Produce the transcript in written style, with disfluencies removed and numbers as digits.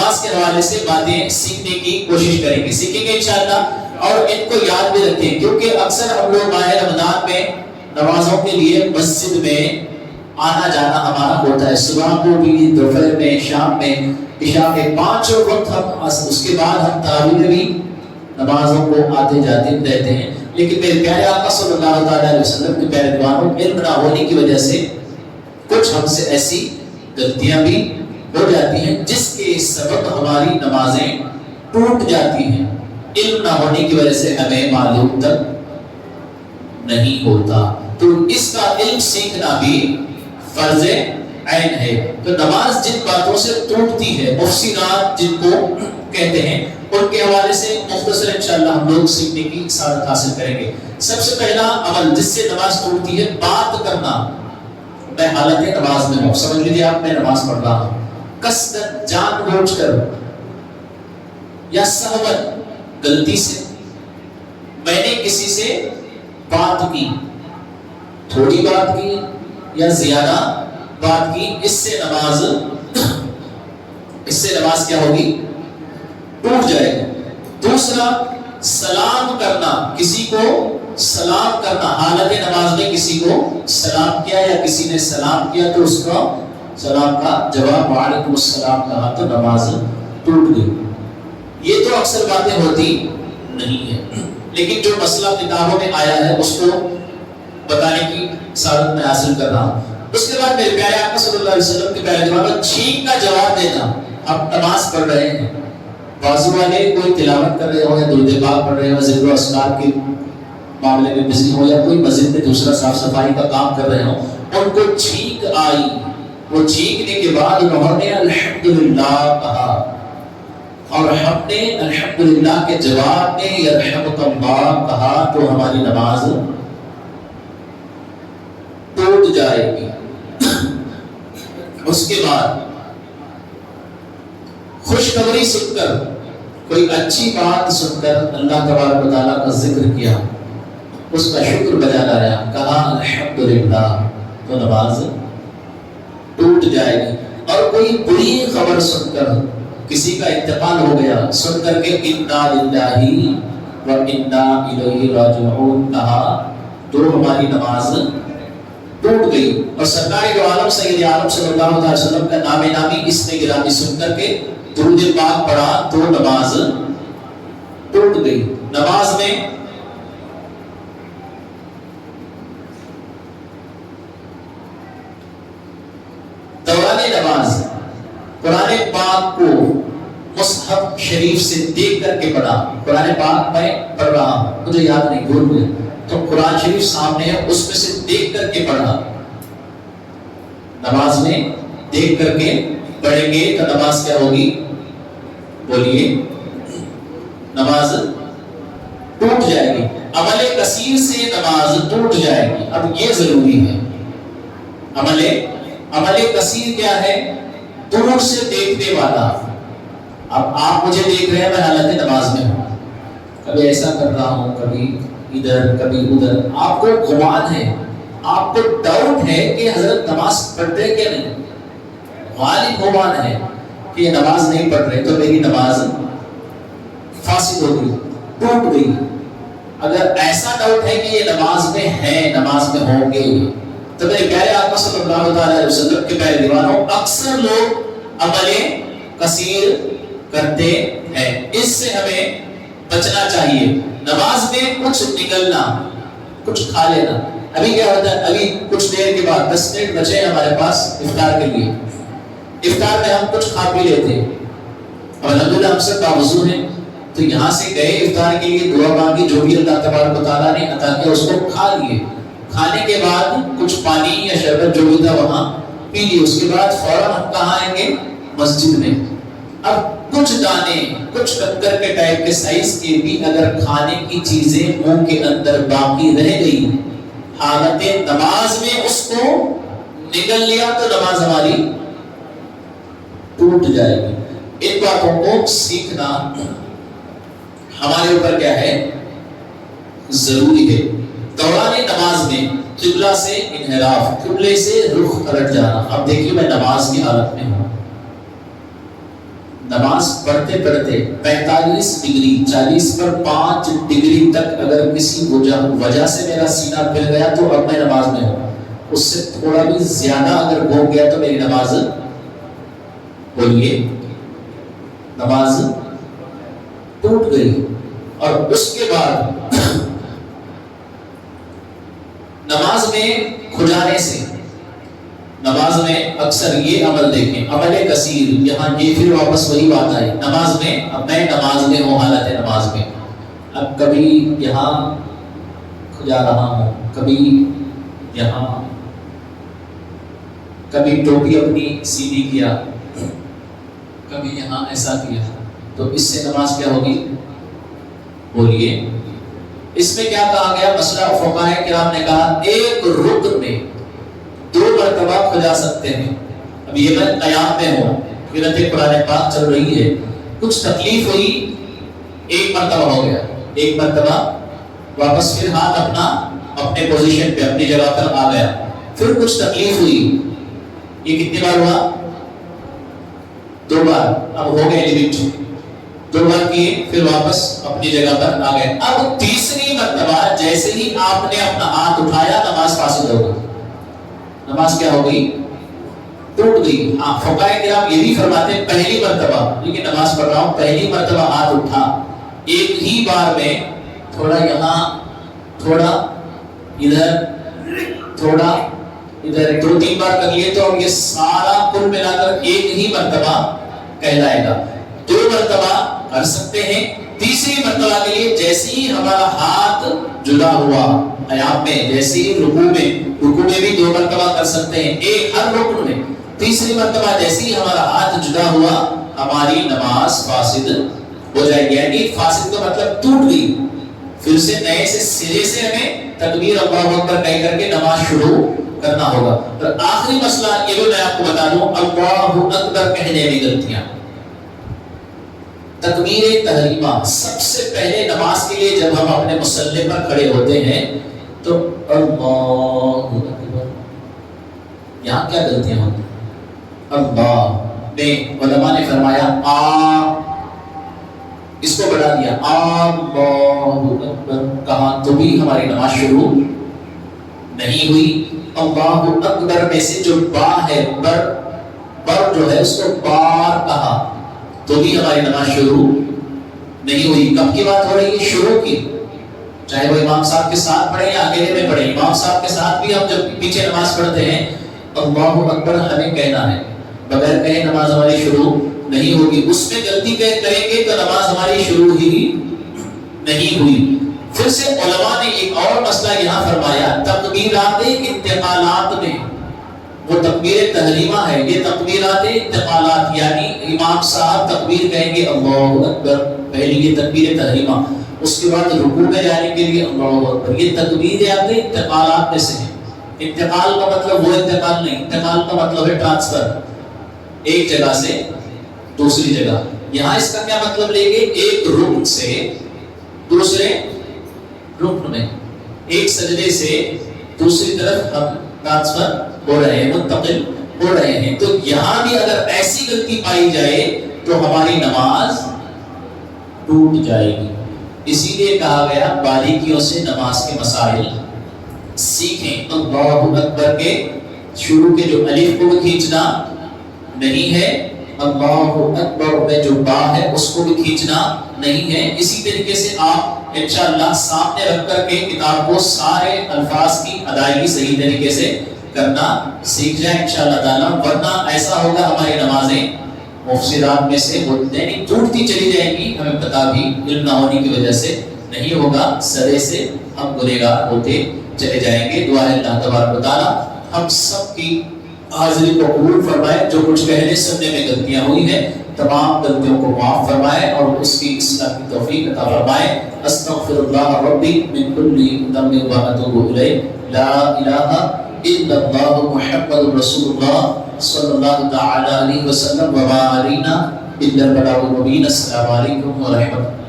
نماز کے حوالے سے باتیں سیکھنے کی کوشش کریں گے، سیکھیں گے انشاءاللہ، اور ان کو یاد بھی رکھیں، کیونکہ اکثر ہم لوگ ماہ رمضان میں نمازوں کے لیے مسجد میں آنا جانا ہمارا ہوتا ہے، صبح کو بھی، دوپہر میں، شام میں، عشاء میں، 5 وقت ہم، اس کے بعد ہم تراویح میں بھی نمازوں کو آتے جاتے رہتے ہیں، لیکن میرے پیارے آقا صلی اللہ علیہ وسلم کے پیارے دیوانوں، علم نہ ہونے کی وجہ سے کچھ ہم سے ایسی غلطیاں بھی ہو جاتی ہیں جس کے سبب ہماری نمازیں ٹوٹ جاتی ہیں، علم نہ ہونے کی وجہ سے ہمیں معلوم تک نہیں ہوتا، تو اس کا علم سیکھنا بھی فرض عین ہے۔ تو نماز جن باتوں سے ٹوٹتی ہے، مفسرات جن کو کہتے ہیں، ان کے حوالے سے مختصر انشاءاللہ ہم لوگ سیکھنے کی سعادت حاصل کریں گے۔ سب سے پہلا عمل جس سے نماز ٹوٹتی ہے، بات کرنا۔ میں حالت نماز میں ہوں، سمجھ لیجیے آپ، میں نماز پڑھ رہا ہوں، قصدن، جان بوجھ کر یا سہون، غلطی سے میں نے کسی سے بات کی، تھوڑی بات کی یا زیادہ بات کی، اس سے نماز کیا ہوگی؟ ٹوٹ جائے گی۔ دوسرا، سلام کرنا، کسی کو سلام کرنا، حالت نماز میں کسی کو سلام کیا یا کسی نے سلام کیا تو اس کا سلام کا جواب وعلیکم السلام کہا تو نماز ٹوٹ گئی۔ یہ تو اکثر باتیں ہوتی نہیں ہیں، لیکن جو مسئلہ کتابوں میں آیا ہے اس کو بتانے کی سعادت میں حاصل کر رہا ہوں۔ اس کے بعد میرے پیارے آقا صلی اللہ علیہ وسلم کے پیارے جواب، چھینک کا جواب دینا۔ آپ نماز پڑھ رہے ہیں، بازو والے کوئی تلاوت کر رہے ہو یا درود پاک پڑھ رہے ہو، ذکر و اذکار کے معاملے میں بزی ہو، یا کوئی مسجد میں دوسرا صاف صفائی کا کام کر رہے ہو، ان کو چھینک آئی، وہ چھینکنے کے بعد انہوں نے الحمدللہ کہا، اور ہم نے الحمدللہ کے جواب میں یرحمک اللہ کہا تو ہماری نماز ٹوٹ جائے گی۔ اس کے بعد خوشخبری سن کر، کوئی اچھی بات سن کر اللہ تبارک و تعالیٰ کا ذکر کیا، اس کا شکر بجا لایا، کہا الحمدللہ، تو نماز ٹوٹ جائے گی۔ اور کوئی بری خبر سن کر، کسی کا انتقال ہو گیا، سن کر کے انا للہ و انا الیہ راجعون کہا تو ہماری نماز ٹوٹ گئی۔ اور سرکار دو عالم سید عالم صلی اللہ علیہ وسلم کا نام نامی اس نے گرامی سن کر کے درود پاک پڑھا تو نماز ٹوٹ گئی۔ نماز میں دوران نماز قرآن پاک کو مصحف شریف سے دیکھ کر کے پڑھا۔ قرآن پاک میں پڑھ رہا ہوں، مجھے یاد نہیں، بھول گیا، تو قرآن شریف سامنے ہے، اس میں سے دیکھ کر کے پڑھا۔ نماز میں دیکھ کر کے پڑھیں گے تو نماز کیا ہوگی؟ بولیے، نماز ٹوٹ جائے گی۔ عمل کثیر سے نماز ٹوٹ جائے گی۔ اب یہ ضروری ہے، عمل کثیر کیا ہے؟ دور سے دیکھنے والا۔ اب آپ مجھے دیکھ رہے ہیں، میں حالت نماز میں ہوں، کبھی ایسا کر رہا ہوں، کبھی ادھر کبھی ادھر، آپ کو گمان ہے، آپ کو ڈاؤٹ ہے کہ حضرت نماز پڑھتے ہیں کہ نہیں، غالب گمان ہے کہ یہ نماز نہیں پڑھ رہے، تو میری نماز فاسد ہو گئی، ٹوٹ گئی۔ اگر ایسا ڈاؤٹ ہے کہ یہ نماز میں ہے، نماز میں ہوں گے، تو میرے پیارے آقا صلی اللہ علیہ وسلم کے پیارے دیوانوں، اکثر لوگ عمل کثیر کرتے ہیں، اس سے ہمیں بچنا چاہیے۔ نماز میں کچھ نکلنا، کچھ کھا لینا۔ ابھی کیا ہوتا ہے، ابھی کچھ دیر کے بعد 10 منٹ بچے ہمارے پاس افطار کے لیے، افطار میں ہم کچھ کھا پی لیتے ہیں، اور الحمدللہ ہم سب باوضو ہیں، تو یہاں سے گئے افطار کے لیے، دعا مانگی، جو بھی اللہ تبارک و تعالیٰ نے عطا کیا اس کو کھا لیے، کھانے کے بعد کچھ پانی یا شربت جو بھی تھا وہاں پی لیے، اس کے بعد فوراً ہم کہاں آئیں گے؟ مسجد میں۔ اب کچھ دانے، کچھ کنکر کے ٹائپ کے سائز کے بھی اگر کھانے کی چیزیں منہ کے اندر باقی رہ گئی، حالت نماز میں اس کو نگل لیا تو نماز ہماری ٹوٹ جائے گی۔ ان باتوں کو سیکھنا ہمارے اوپر کیا ہے؟ ضروری ہے۔ دوران نماز میں قبلہ سے انحراف، قبلے سے رخ پلٹ جانا۔ اب دیکھیے میں نماز کی حالت میں ہوں، نماز پڑھتے پڑھتے 45 ڈگری 40 پر 5 ڈگری تک اگر کسی وجہ سے میرا سینہ پھل گیا تو اب میں نماز میں ہوں. اس سے تھوڑا بھی زیادہ اگر ہو گیا تو میری نماز بولیے نماز ٹوٹ گئی. اور اس کے بعد نماز میں کھجانے سے، نماز میں اکثر یہ عمل دیکھیں، عمل کثیر، یہاں یہ پھر واپس وہی بات آئی. نماز میں، اب میں نماز میں ہوں، حالت نماز میں، اب کبھی یہاں کھجا رہا ہوں، کبھی یہاں، کبھی ٹوپی اپنی سیدھی کیا، کبھی یہاں ایسا کیا، تو اس سے نماز کیا ہوگی؟ بولیے. اس میں کیا کہا گیا؟ مسئلہ فقہاء کرام نے کہا ایک رکن میں 2 مرتبہ کھجا سکتے ہیں. اب یہ میں قیام میں ہوں، قرأت قرآن پاک چل رہی ہے، کچھ تکلیف ہوئی، 1 مرتبہ ہو گیا، 1 مرتبہ واپس پھر ہاتھ اپنے پوزیشن پہ، اپنی جگہ پر آ گیا، پھر کچھ تکلیف ہوئی، یہ کتنی بار ہوا؟ 2 بار. اب ہو گئے لمٹ، 2 بار کیے، پھر واپس اپنی جگہ پر آ گئے. اب تیسری مرتبہ جیسے ہی آپ نے اپنا ہاتھ اٹھایا، نماز فاسد ہو گئی، نماز کیا ہو گئی؟ ٹوٹ گئی. فقہاء کرام یہ بھی فرماتے ہیں پہلی مرتبہ، لیکن نماز پڑھ رہا ہوں، پہلی مرتبہ ہاتھ اٹھا، ایک ہی بار میں تھوڑا یہاں، تھوڑا ادھر، تھوڑا ادھر، 2-3 بار کر لیے تو اب یہ سارا کل ملا کر ایک ہی مرتبہ کہلائے گا. 2 مرتبہ کر سکتے ہیں. تیسری مرتبہ کے لیے جیسے ہی ہمارا ہاتھ جدا ہوا قیام میں، جیسے ہی رکوع میں بھی 2 مرتبہ کر سکتے ہیں، ایک ہر رکن میں. تیسری مرتبہ جیسے ہی ہمارا ہاتھ جدا ہوا، ہماری نماز فاسد ہو جائے گی. یعنی فاسد کا مطلب ٹوٹ گئی. پھر سے نئے سے سرے سے ہمیں تکبیر اللہ اکبر کہہ کر کے نماز شروع کرنا ہوگا. اور آخری مسئلہ یہ بھی میں آپ کو بتا دوں، اللہ اکبر کہنے میں غلطیاں. تکبیر تحریمہ سب سے پہلے نماز کے لیے جب ہم اپنے مصلی پر کھڑے ہوتے ہیں تو اللہ اکبر، یہاں کیا غلطیاں ہوتی ہیں؟ اللہ میں علماء نے فرمایا اس کو بڑھا دیا، اللہ اکبر کہا تو بھی ہماری نماز شروع نہیں ہوئی. اللہ اکبر میں سے جو با ہے، بر جو ہے، اس کو بار کہا تو بھی ہماری نماز شروع نہیں ہوئی. کب کی بات ہو رہی ہے؟ شروع کی. چاہے وہ امام صاحب کے ساتھ پڑھیں یا اکیلے میں پڑھیں، امام صاحب کے ساتھ بھی ہم جب پیچھے نماز پڑھتے ہیں اللہ اکبر ہمیں کہنا ہے، بغیر کہے نماز ہماری شروع نہیں ہوگی. اس میں غلطی کریں گے تو نماز ہماری شروع ہی نہیں ہوئی. پھر سے علماء نے ایک اور مسئلہ یہاں فرمایا، تکبیرات انتقالات میں، وہ تکبیر تحریمہ ہے، یہ تکبیرات انتقالات، یعنی امام صاحب تکبیر کہیں گے اللہ اکبر، پہلی یہ تکبیر تحریمہ، اس کے بعد رکوع میں جانے کے لیے اللہ اکبر. یہ تکبیرات انتقالات میں سے ہے. انتقال کا مطلب وہ انتقال نہیں، انتقال کا مطلب ہے ٹرانسفر، ایک جگہ سے دوسری جگہ. یہاں اس کا کیا مطلب لیں گے؟ ایک رکن سے دوسرے رکن میں، ایک سجدے سے دوسری طرف ہم ٹرانسفر ہو رہے ہیں، منتقل ہو رہے ہیں. تو یہاں بھی اگر ایسی غلطی پائی جائے تو ہماری نماز ٹوٹ جائے گی. اسی لیے کہا گیا باریکیوں سے نماز کے مسائل سیکھیں. اللہ اکبر کے شروع کے جو الف کو بھی کھینچنا نہیں ہے، اللہ اکبر میں جو با ہے اس کو بھی کھینچنا نہیں ہے. اسی طریقے سے آپ انشاءاللہ سامنے رکھ کر کے کتاب کو سارے الفاظ کی ادائیگی صحیح طریقے سے کرنا سیکھ جائیں انشاءاللہ تعالیٰ. ورنہ ایسا ہوگا ہماری نمازیں مفسدات میں سے یعنی ٹوٹتی چلی جائیں گی، ہمیں پتہ بھی علم نہ ہونے کی وجہ سے نہیں ہوگا، سرے سے ہم گنہگار ہوتے چلے جائیں گے. دعا ہے اللہ تبارک و تعالیٰ ہم سب کی حاضری کو قبول فرمائے. جو کچھ کہنے سننے میں غلطیاں ہوئی ہیں تمام غلطیوں کو معاف فرمائے اور اس کی اصلاح کی توفیق عطا فرمائے. استغفر اللہ ربی من کل ذنب و اتوب الیہ. لا الہ الا اللہ محمد رسول اللہ صلی اللہ تعالی علیہ وسلم وما علینا الا البلاغ المبین. السلام علیکم ورحمۃ اللہ.